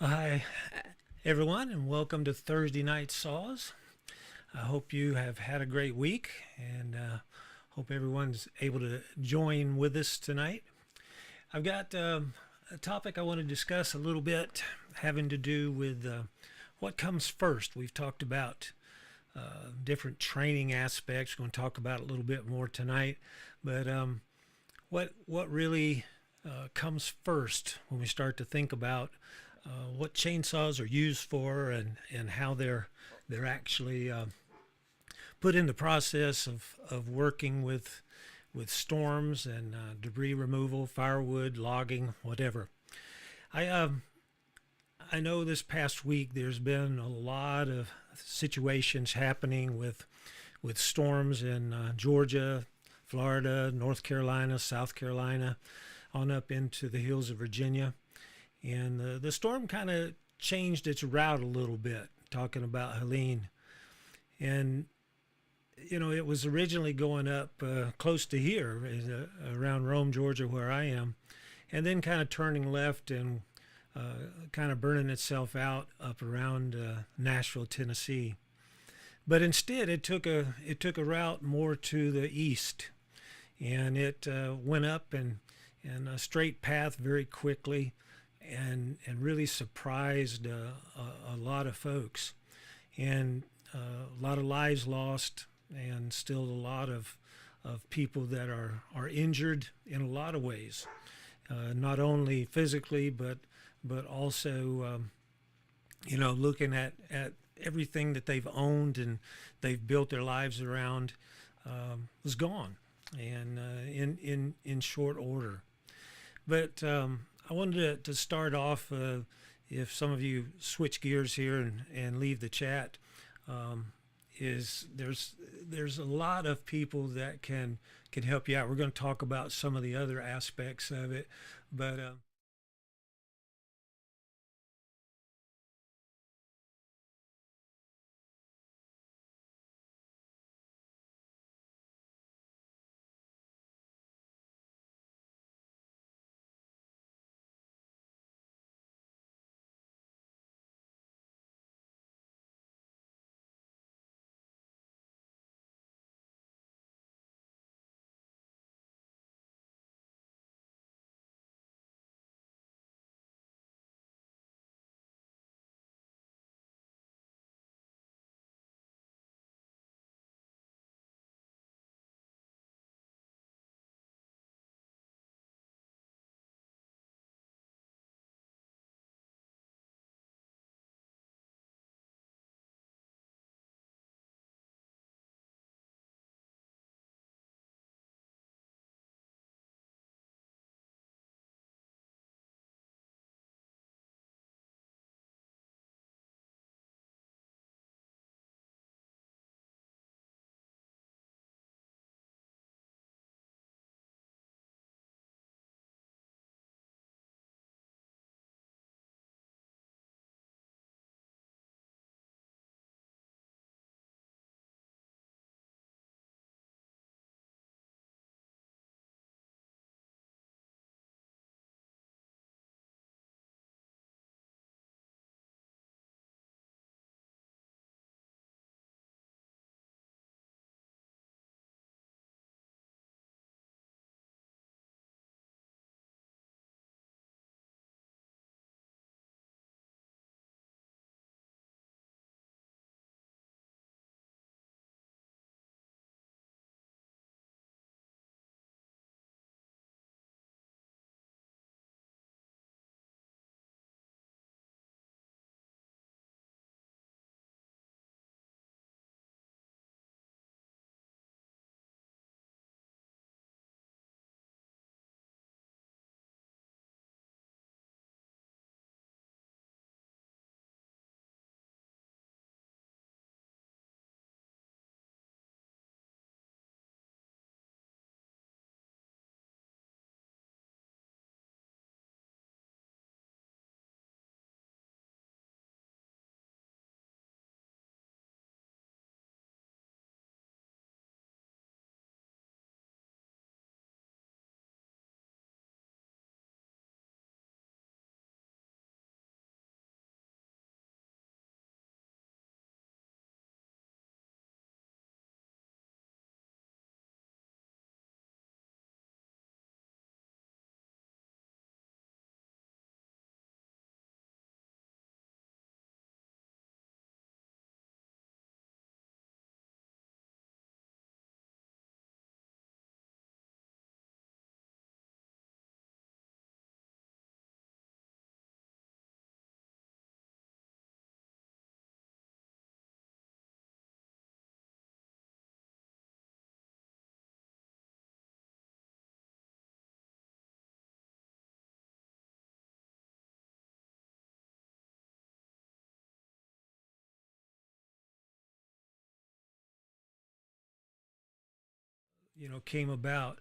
Hi, everyone, and welcome to Thursday Night Saws. I hope you have had a great week and hope everyone's able to join with us tonight. I've got a topic I want to discuss a little bit having to do with what comes first. We've talked about different training aspects. We're going to talk about it a little bit more tonight, but what really comes first when we start to think about what chainsaws are used for and how they're actually put in the process of working with storms and debris removal, firewood, logging, whatever. I I know this past week there's been a lot of situations happening with storms in Georgia, Florida, North Carolina, South Carolina, on up into the hills of Virginia. And the storm kind of changed its route a little bit, talking about Helene. And, it was originally going up close to here, around Rome, Georgia, where I am, and then kind of turning left and kind of burning itself out up around Nashville, Tennessee. But instead, it took a route more to the east, and it went up and a straight path very quickly, and really surprised a lot of folks, and a lot of lives lost, and still a lot of people that are injured in a lot of ways, not only physically but also looking at everything that they've owned and they've built their lives around was gone, and in short order. But I wanted to start off, if some of you switch gears here and leave the chat, is there's a lot of people that can help you out. We're going to talk about some of the other aspects of it, but came about.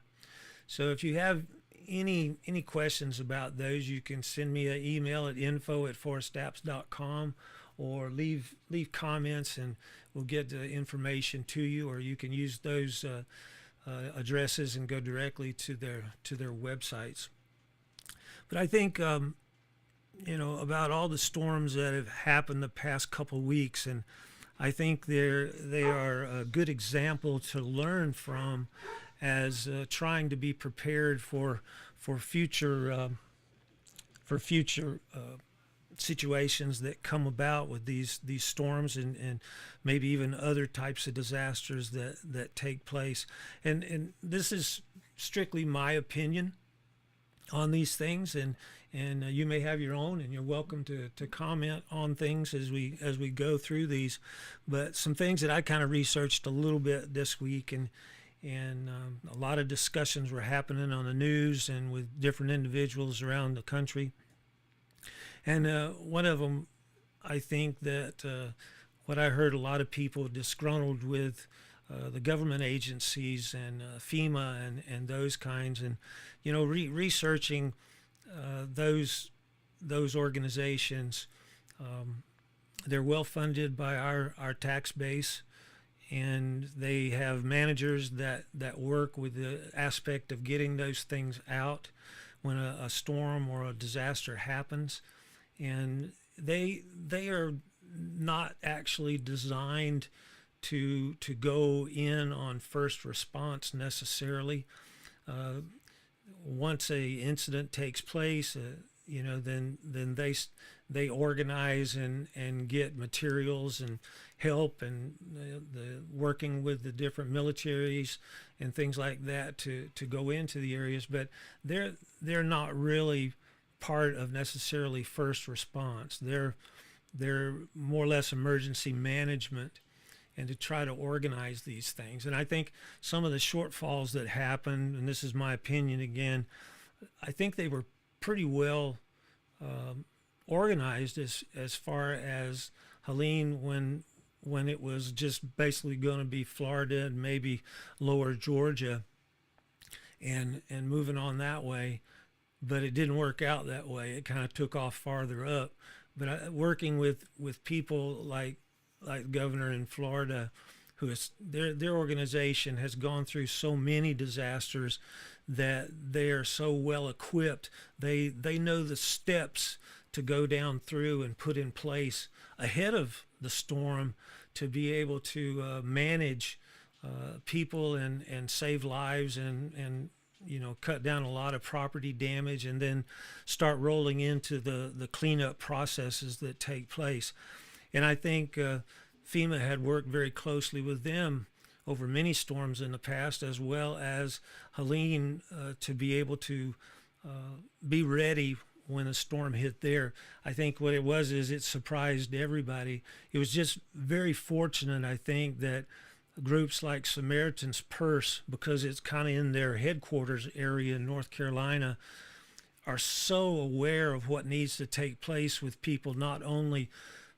So if you have any questions about those, you can send me an email at info@forestapps.com, or leave comments and we'll get the information to you, or you can use those addresses and go directly to their websites. But I think about all the storms that have happened the past couple weeks, and I think they are a good example to learn from as trying to be prepared for future situations that come about with these storms, and maybe even other types of disasters that take place. And this is strictly my opinion on these things, and you may have your own, and you're welcome to comment on things as we go through these. But some things that I kind of researched a little bit this week, and a lot of discussions were happening on the news and with different individuals around the country. And one of them, I think that what I heard a lot of people disgruntled with the government agencies and FEMA and those kinds, and researching those organizations. They're well funded by our tax base, and they have managers that work with the aspect of getting those things out when a storm or a disaster happens. And they are not actually designed to go in on first response necessarily. Once a incident takes place, then they organize and get materials and help, and the working with the different militaries and things like that to go into the areas. But they're not really part of necessarily first response. They're more or less emergency management, and to try to organize these things. And I think some of the shortfalls that happened, and this is my opinion again, I think they were pretty well organized as far as Helene, when it was just basically going to be Florida and maybe lower Georgia, and moving on that way. But it didn't work out that way. It kind of took off farther up. But working with people like the governor in Florida, who is their organization has gone through so many disasters that they are so well equipped. They know the steps to go down through and put in place ahead of the storm to be able to manage people and save lives, and cut down a lot of property damage, and then start rolling into the cleanup processes that take place. And I think FEMA had worked very closely with them over many storms in the past, as well as Helene, to be able to be ready when a storm hit there. I think what it was is it surprised everybody. It was just very fortunate, I think, that groups like Samaritan's Purse, because it's kind of in their headquarters area in North Carolina, are so aware of what needs to take place with people, not only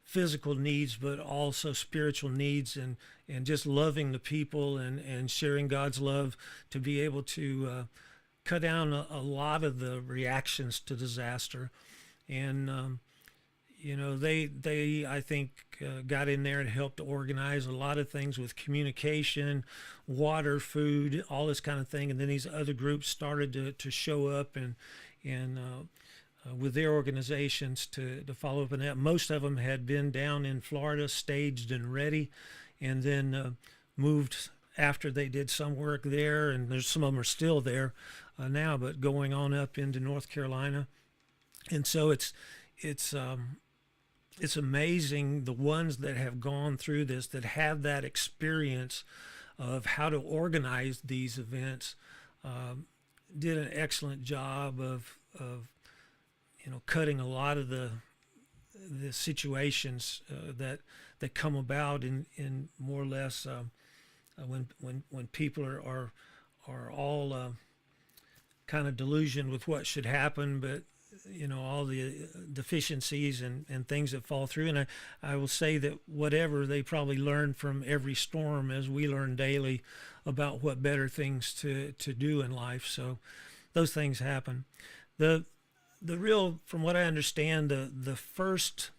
physical needs but also spiritual needs, and just loving the people and sharing God's love to be able to cut down a lot of the reactions to disaster. And they I think got in there and helped organize a lot of things with communication, water, food, all this kind of thing. And then these other groups started to show up and with their organizations to follow up on that. Most of them had been down in Florida, staged and ready, and then moved after they did some work there. And there's some of them are still there now, but going on up into North Carolina. And so it's amazing the ones that have gone through this, that have that experience of how to organize these events. Did an excellent job of cutting a lot of the situations that come about in more or less when people are all kind of delusioned with what should happen, but all the deficiencies and things that fall through. And I will say that whatever they probably learn from every storm, as we learn daily about what better things to do in life. So those things happen. The real, from what I understand, the first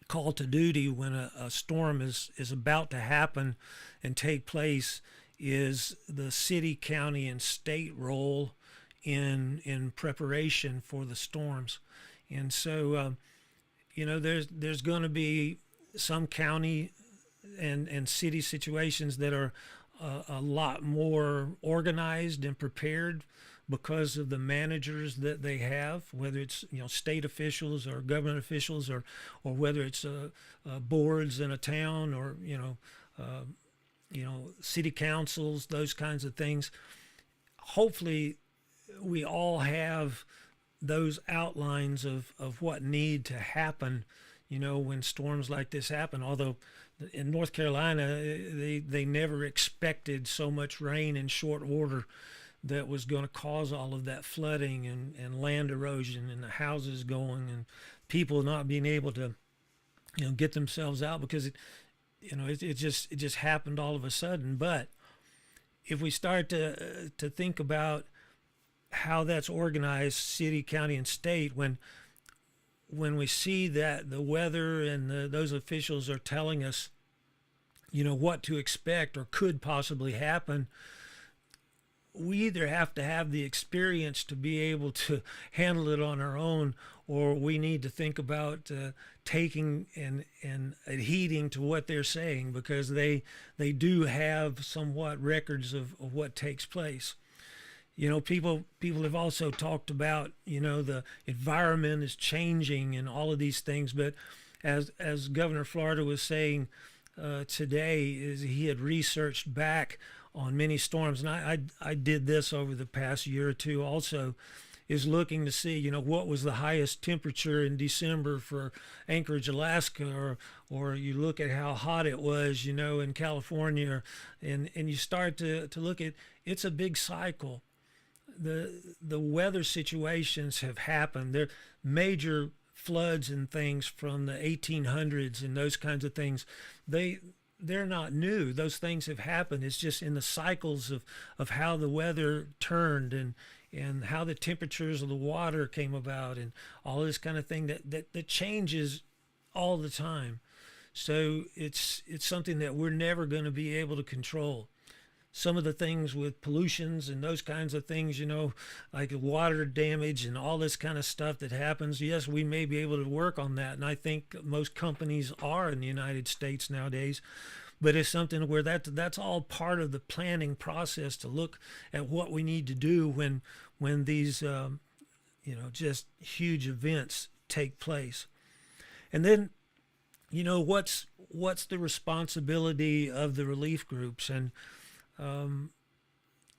call to duty when a storm is about to happen and take place is the city, county, and state role in preparation for the storms. And so there's going to be some county and city situations that are a lot more organized and prepared because of the managers that they have, whether it's state officials or government officials, or whether it's boards in a town, or city councils, those kinds of things. Hopefully, we all have those outlines of what need to happen, when storms like this happen. Although in North Carolina, they never expected so much rain in short order that was going to cause all of that flooding and land erosion and the houses going and people not being able to get themselves out, because it just happened all of a sudden. But if we start to think about how that's organized, city, county, and state, when we see that the weather and those officials are telling us what to expect or could possibly happen, we either have to have the experience to be able to handle it on our own, or we need to think about taking and adhering to what they're saying, because they do have somewhat records of what takes place. People have also talked about the environment is changing and all of these things, but as Governor Florida was saying today, is he had researched back on many storms, and I did this over the past year or two also, is looking to see what was the highest temperature in December for Anchorage, Alaska, or you look at how hot it was in California, and you start to look at, it's a big cycle. The weather situations have happened. There major floods and things from the 1800s and those kinds of things. They're not new. Those things have happened. It's just in the cycles of how the weather turned and how the temperatures of the water came about and all this kind of thing that changes all the time. So it's something that we're never going to be able to control. Some of the things with pollutions and those kinds of things, like water damage and all this kind of stuff that happens, yes, we may be able to work on that. And I think most companies are in the United States nowadays. But it's something where that's all part of the planning process, to look at what we need to do when these, just huge events take place. And then, what's the responsibility of the relief groups? And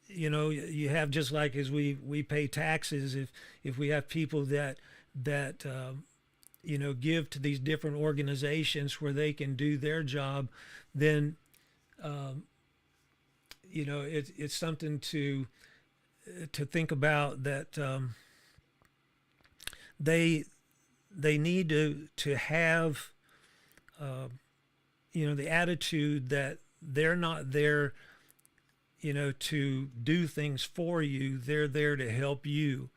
you have, just like as we pay taxes, if we have people that give to these different organizations where they can do their job, then it's something to think about, that they need to have the attitude that they're not there to do things for you. They're there to help you.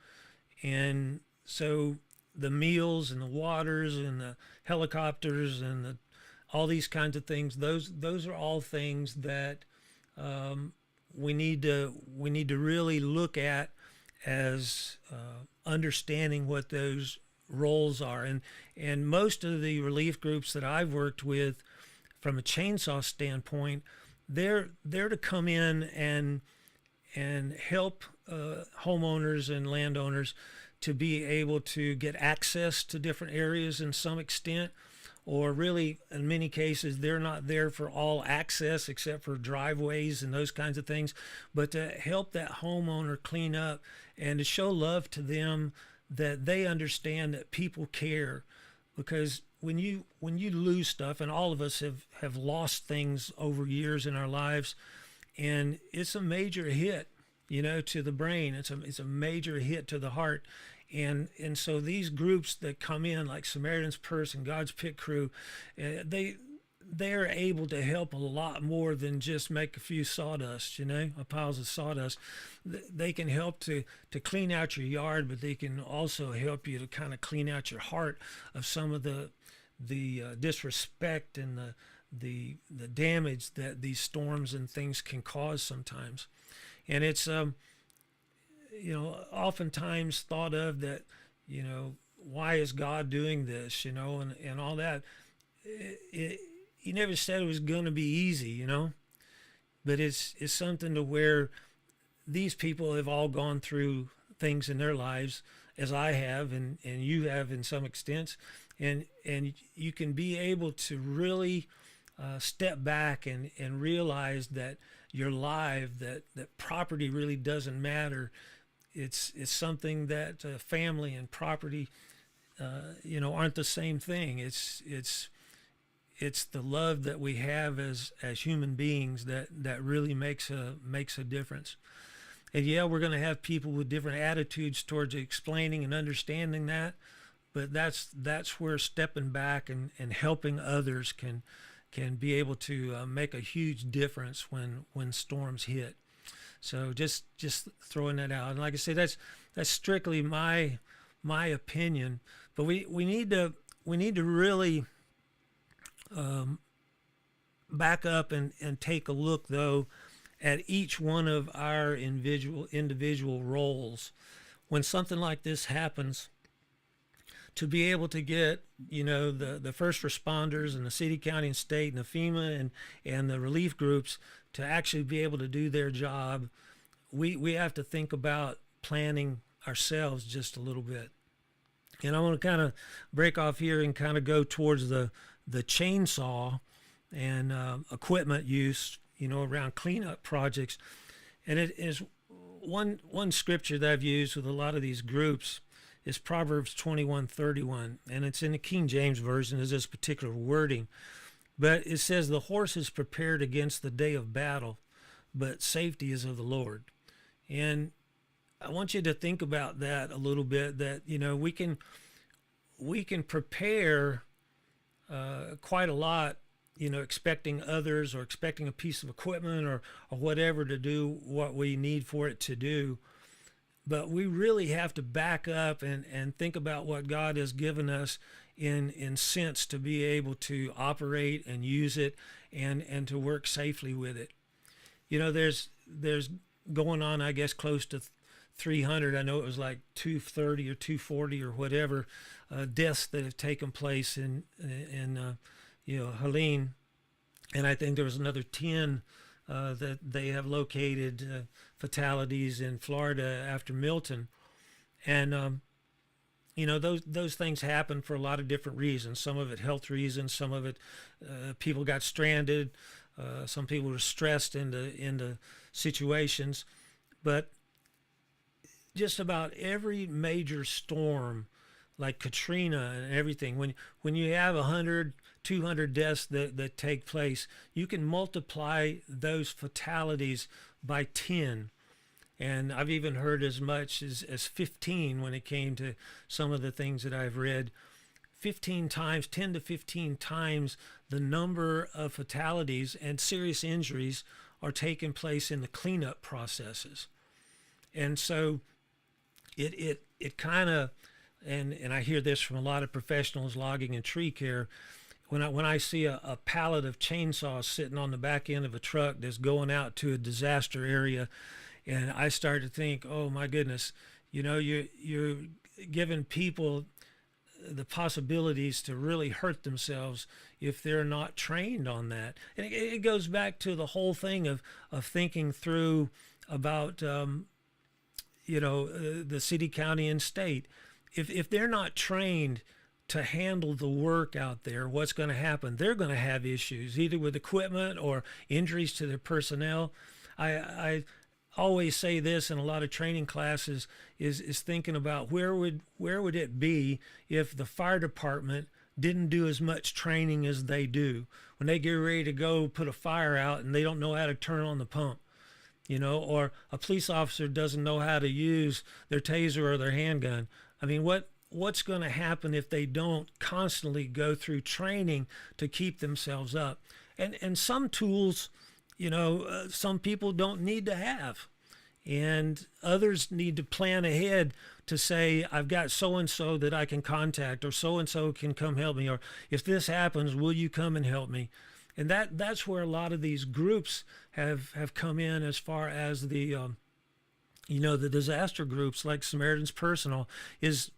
And so the meals and the waters and the helicopters and all these kinds of things, those are all things that we need to really look at as understanding what those roles are. And most of the relief groups that I've worked with, from a chainsaw standpoint, they're to come in and help homeowners and landowners to be able to get access to different areas in some extent, or really in many cases they're not there for all access except for driveways and those kinds of things, but to help that homeowner clean up and to show love to them, that they understand that people care. Because when you lose stuff, and all of us have lost things over years in our lives, and it's a major hit, to the brain. It's a major hit to the heart, And so these groups that come in like Samaritan's Purse and God's Pit Crew, they're able to help a lot more than just make a few sawdust, piles of sawdust. They can help to clean out your yard, but they can also help you to kind of clean out your heart of some of the disrespect and the damage that these storms and things can cause sometimes. And it's oftentimes thought of that, why is God doing this, and all that. He never said it was going to be easy, but it's something to where these people have all gone through things in their lives, as I have, and you have in some extent, and you can be able to really step back and realize that you're live, that property really doesn't matter. It's something that family and property, aren't the same thing. It's the love that we have as human beings that really makes a difference. And yeah, we're going to have people with different attitudes towards explaining and understanding that, but that's where stepping back and helping others can be able to make a huge difference when storms hit. So just throwing that out. And like I say, that's strictly my opinion. But we need to really back up and take a look though at each one of our individual roles when something like this happens, to be able to get the first responders and the city, county, and state, and the FEMA and the relief groups to actually be able to do their job. We have to think about planning ourselves just a little bit. And I want to kind of break off here and kind of go towards the chainsaw and equipment use, around cleanup projects. And it is one scripture that I've used with a lot of these groups is Proverbs 21:31, and it's in the King James Version, is this particular wording. But it says, the horse is prepared against the day of battle, but safety is of the Lord. And I want you to think about that a little bit, that, we can prepare quite a lot, expecting others or expecting a piece of equipment or whatever to do what we need for it to do. But we really have to back up and think about what God has given us in sense to be able to operate and use it and to work safely with it. There's going on, I guess, close to 300. I know it was like 230 or 240 or whatever deaths that have taken place in Helene, and I think there was another 10 that they have located fatalities in Florida after Milton. And those things happen for a lot of different reasons. Some of it health reasons, some of it people got stranded, some people were stressed into situations. But just about every major storm, like Katrina and everything, when you have 100, 200 deaths that take place, you can multiply those fatalities by 10. And I've even heard as much as 15 when it came to some of the things that I've read. 10 to 15 times the number of fatalities and serious injuries are taking place in the cleanup processes. And so it kind of, and I hear this from a lot of professionals logging and tree care, when I see a pallet of chainsaws sitting on the back end of a truck that's going out to a disaster area, and I start to think, oh my goodness, you're giving people the possibilities to really hurt themselves if they're not trained on that. And it goes back to the whole thing of thinking through about the city, county, and state. If they're not trained to handle the work out there, what's going to happen? They're going to have issues, either with equipment or injuries to their personnel. I always say this in a lot of training classes is thinking about where would it be if the fire department didn't do as much training as they do when they get ready to go put a fire out and they don't know how to turn on the pump, or a police officer doesn't know how to use their taser or their handgun. I mean, what's going to happen if they don't constantly go through training to keep themselves up? And some tools, some people don't need to have, and others need to plan ahead to say, I've got so and so that I can contact, or so and so can come help me, or if this happens, will you come and help me? And that's where a lot of these groups have come in, as far as the disaster groups like Samaritan's Personal is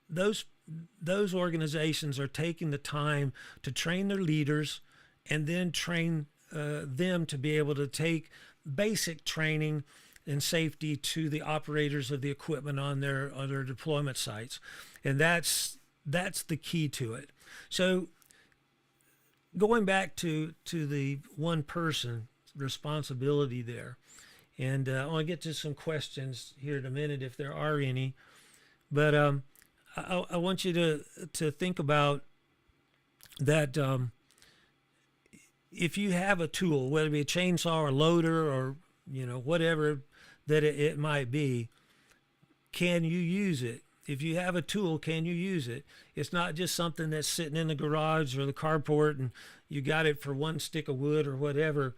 those organizations are taking the time to train their leaders, and then train them to be able to take basic training and safety to the operators of the equipment on their deployment sites. And that's the key to it. So going back to the one person responsibility there, and I want to get to some questions here in a minute if there are any, but I want you to think about that. If you have a tool, whether it be a chainsaw or loader or whatever that it might be, can you use it? If you have a tool, can you use it? It's not just something that's sitting in the garage or the carport and you got it for one stick of wood or whatever.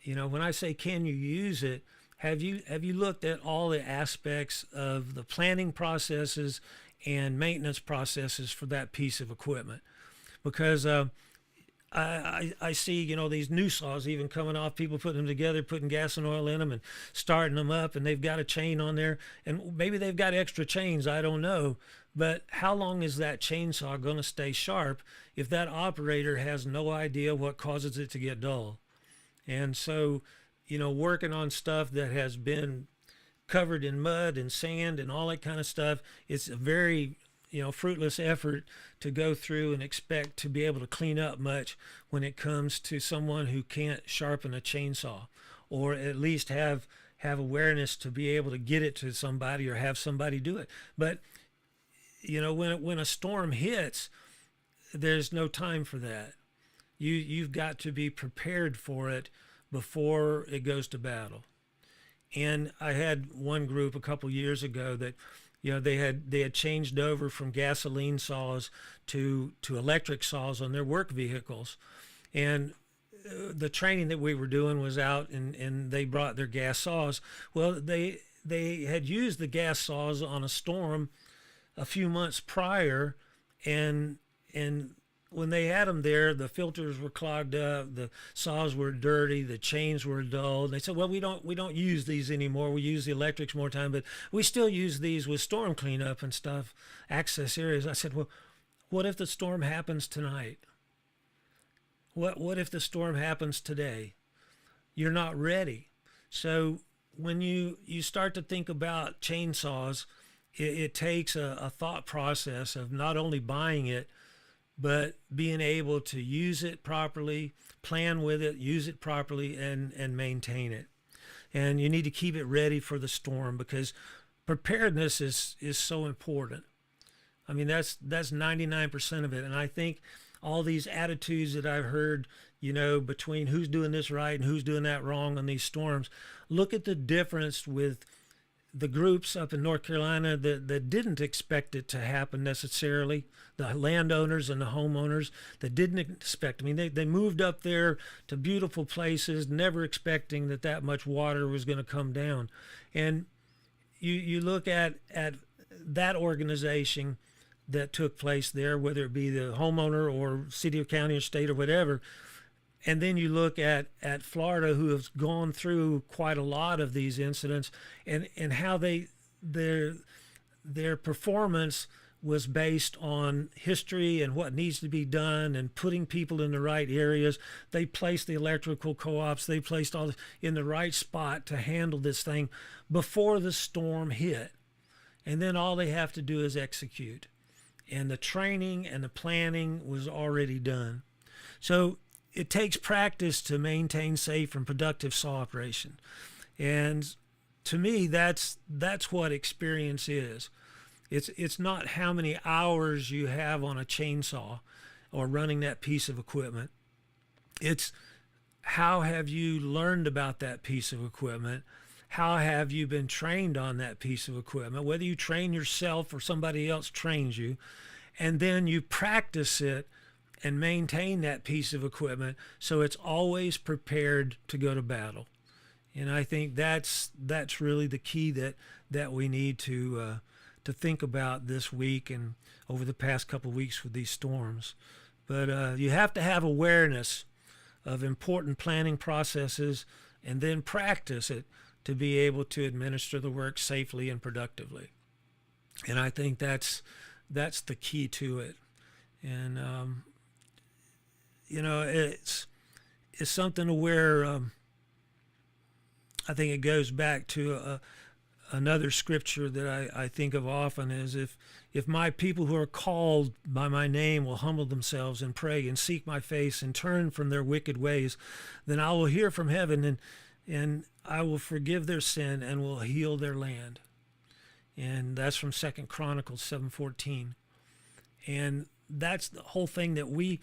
When I say can you use it, have you looked at all the aspects of the planning processes and maintenance processes for that piece of equipment? Because I see, these new saws even coming off, people putting them together, putting gas and oil in them and starting them up, and they've got a chain on there, and maybe they've got extra chains, I don't know. But how long is that chainsaw going to stay sharp if that operator has no idea what causes it to get dull? And so, working on stuff that has been covered in mud and sand and all that kind of stuff, it's a very fruitless effort to go through and expect to be able to clean up much when it comes to someone who can't sharpen a chainsaw, or at least have awareness to be able to get it to somebody or have somebody do it. But when a storm hits, there's no time for that. You've got to be prepared for it before it goes to battle. And I had one group a couple years ago that they had changed over from gasoline saws to electric saws on their work vehicles, and the training that we were doing was out, and they brought their gas saws. Well, they had used the gas saws on a storm a few months prior, and when they had them there, the filters were clogged up, the saws were dirty, the chains were dull. They said, well, we don't use these anymore. We use the electrics more time, but we still use these with storm cleanup and stuff, access areas. I said, well, what if the storm happens tonight? What if the storm happens today? You're not ready. So when you start to think about chainsaws, it takes a thought process of not only buying it, but being able to use it properly, plan with it, use it properly, and maintain it. And you need to keep it ready for the storm, because preparedness is so important. I mean, that's 99% of it. And I think all these attitudes that I've heard, between who's doing this right and who's doing that wrong on these storms, look at the difference with the groups up in North Carolina that didn't expect it to happen necessarily, the landowners and the homeowners that didn't expect. I mean, they moved up there to beautiful places, never expecting that much water was going to come down. And you look at that organization that took place there, whether it be the homeowner or city or county or state or whatever, and then you look at Florida, who has gone through quite a lot of these incidents, and how their performance was based on history and what needs to be done and putting people in the right areas. They placed the electrical co-ops, they placed all in the right spot to handle this thing before the storm hit. And then all they have to do is execute. And the training and the planning was already done. So it takes practice to maintain safe and productive saw operation. And to me, that's what experience is. It's not how many hours you have on a chainsaw or running that piece of equipment. It's how have you learned about that piece of equipment, how have you been trained on that piece of equipment, whether you train yourself or somebody else trains you, and then you practice it and maintain that piece of equipment so it's always prepared to go to battle. And I think that's really the key that we need to think about this week and over the past couple of weeks with these storms. But you have to have awareness of important planning processes and then practice it to be able to administer the work safely and productively. And I think that's the key to it. And it's something where I think it goes back to another scripture that I think of often is if my people who are called by my name will humble themselves and pray and seek my face and turn from their wicked ways, then I will hear from heaven and I will forgive their sin and will heal their land. And that's from 2 Chronicles 7:14. And that's the whole thing, that we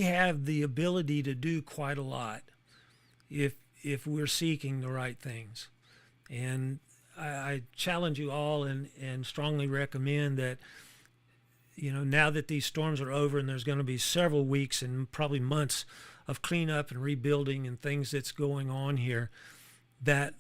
have the ability to do quite a lot if we're seeking the right things. And I challenge you all and strongly recommend that, now that these storms are over and there's going to be several weeks and probably months of cleanup and rebuilding and things that's going on here, that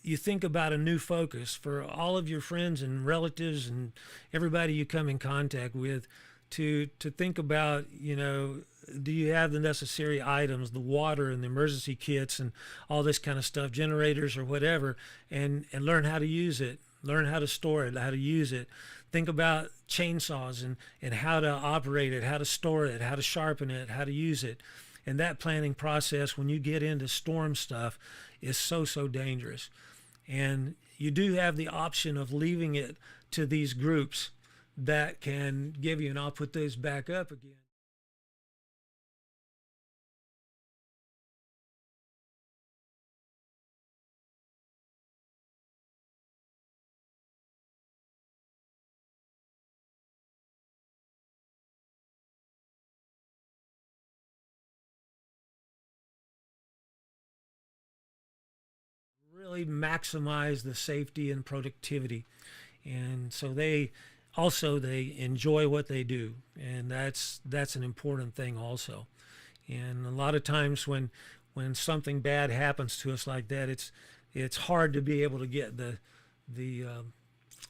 you think about a new focus for all of your friends and relatives and everybody you come in contact with, to think about, do you have the necessary items, the water and the emergency kits and all this kind of stuff, generators or whatever, and learn how to use it, learn how to store it, how to use it. Think about chainsaws and how to operate it, how to store it, how to sharpen it, how to use it. And that planning process, when you get into storm stuff, is so dangerous. And you do have the option of leaving it to these groups that can give you, and I'll put those back up again. Really maximize the safety and productivity. And so they enjoy what they do, and that's an important thing also. And a lot of times when something bad happens to us like that, it's hard to be able to get the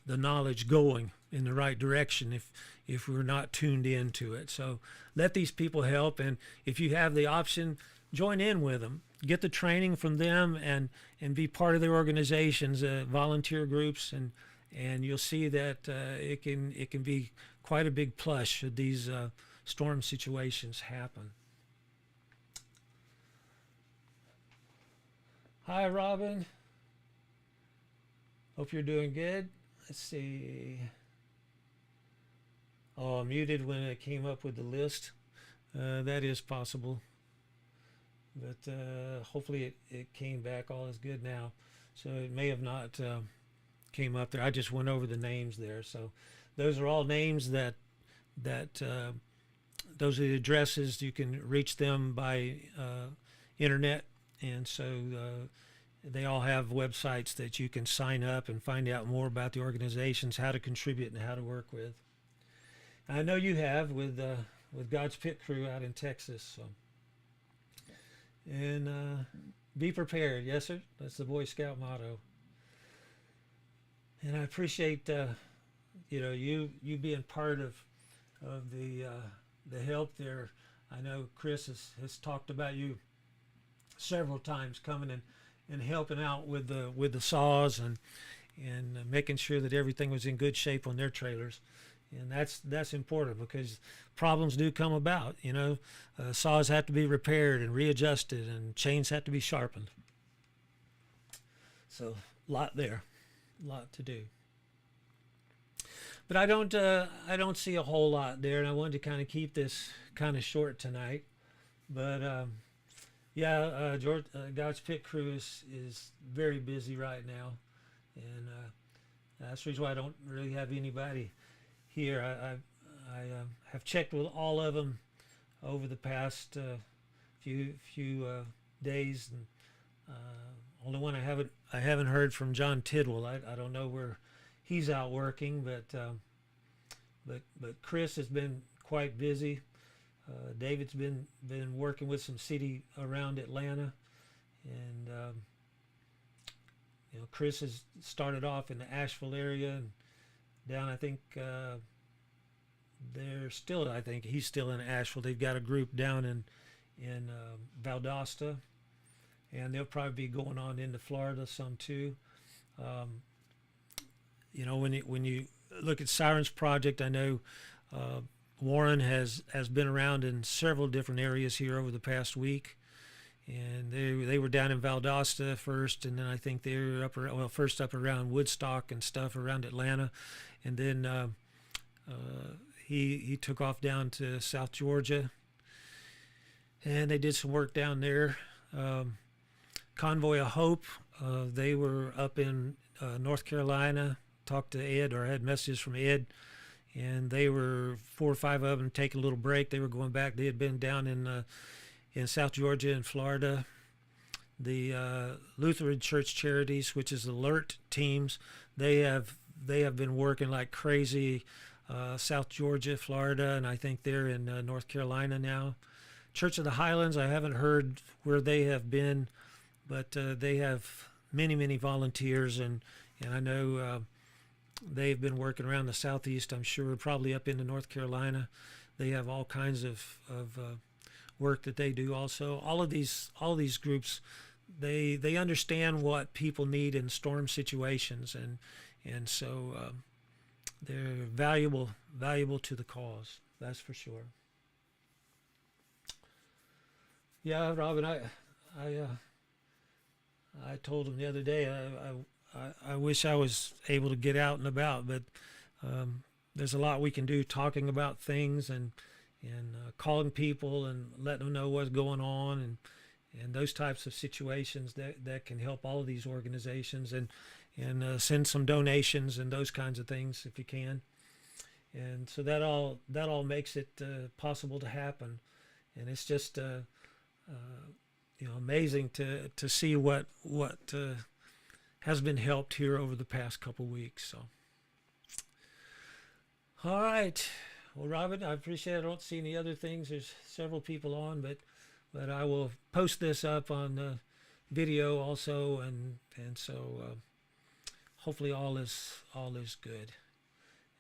knowledge going in the right direction if we're not tuned into it. So let these people help, and if you have the option, join in with them, get the training from them, and be part of their organizations, volunteer groups, and you'll see that it can be quite a big plus should these storm situations happen. Hi, Robin. Hope you're doing good. Let's see. Oh, I muted when it came up with the list. That is possible. But hopefully it came back. All is good now. So it may have not came up there. I just went over the names there. So those are all names that those are the addresses. You can reach them by internet. And so they all have websites that you can sign up and find out more about the organizations, how to contribute, and how to work with. I know you have with God's Pit Crew out in Texas. So. And be prepared. Yes, sir. That's the Boy Scout motto. And I appreciate you being part of the help there. I know Chris has talked about you several times coming and helping out with the saws and making sure that everything was in good shape on their trailers. And that's important because problems do come about. Saws have to be repaired and readjusted, and chains have to be sharpened. So a lot to do. But I don't see a whole lot there, and I wanted to kind of keep this kind of short tonight. But George, God's Pit Crew is very busy right now, and that's the reason why I don't really have anybody here. I have checked with all of them over the past few days and Only one I haven't heard from John Tidwell. I don't know where he's out working, but Chris has been quite busy. David's been working with some city around Atlanta, and Chris has started off in the Asheville area and down. I think I think he's still in Asheville. They've got a group down in Valdosta, and they'll probably be going on into Florida some too. Um, when you look at Sirens Project, I know Warren has been around in several different areas here over the past week, and they were down in Valdosta first, and then I think they were first up around Woodstock and stuff around Atlanta, and then he took off down to South Georgia, and they did some work down there. Convoy of Hope, they were up in North Carolina. Talked to Ed, or had messages from Ed, and they were 4 or 5 of them take a little break. They were going back. They had been down in South Georgia and Florida. The Lutheran Church Charities, which is alert teams, they have been working like crazy. South Georgia, Florida, and I think they're in North Carolina now. Church of the Highlands, I haven't heard where they have been, but they have many volunteers, and I know they've been working around the southeast. I'm sure probably up into North Carolina. They have all kinds of work that they do. Also, all of these groups, they understand what people need in storm situations, and so they're valuable to the cause. That's for sure. Yeah, Robin, I told him the other day I wish I was able to get out and about, but there's a lot we can do talking about things and calling people and letting them know what's going on and those types of situations that can help all of these organizations and send some donations and those kinds of things if you can. And so that all makes it possible to happen. And it's just amazing to see what has been helped here over the past couple weeks. So, all right. Well, Robin, I appreciate it. I don't see any other things. There's several people on, but I will post this up on the video also, and so hopefully all is good.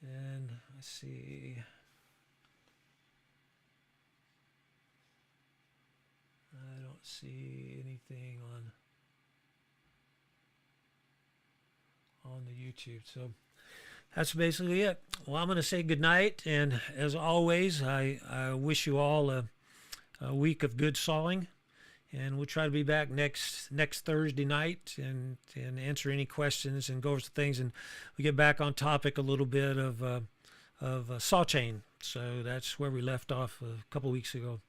And let's see. I don't see anything on the YouTube. So that's basically it. Well, I'm going to say good night, and as always, I wish you all a week of good sawing, and we'll try to be back next Thursday night and answer any questions and go over some things, and we get back on topic a little bit of saw chain. So that's where we left off a couple weeks ago.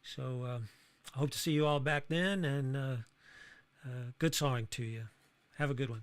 So I hope to see you all back then, and good sawing to you. Have a good one.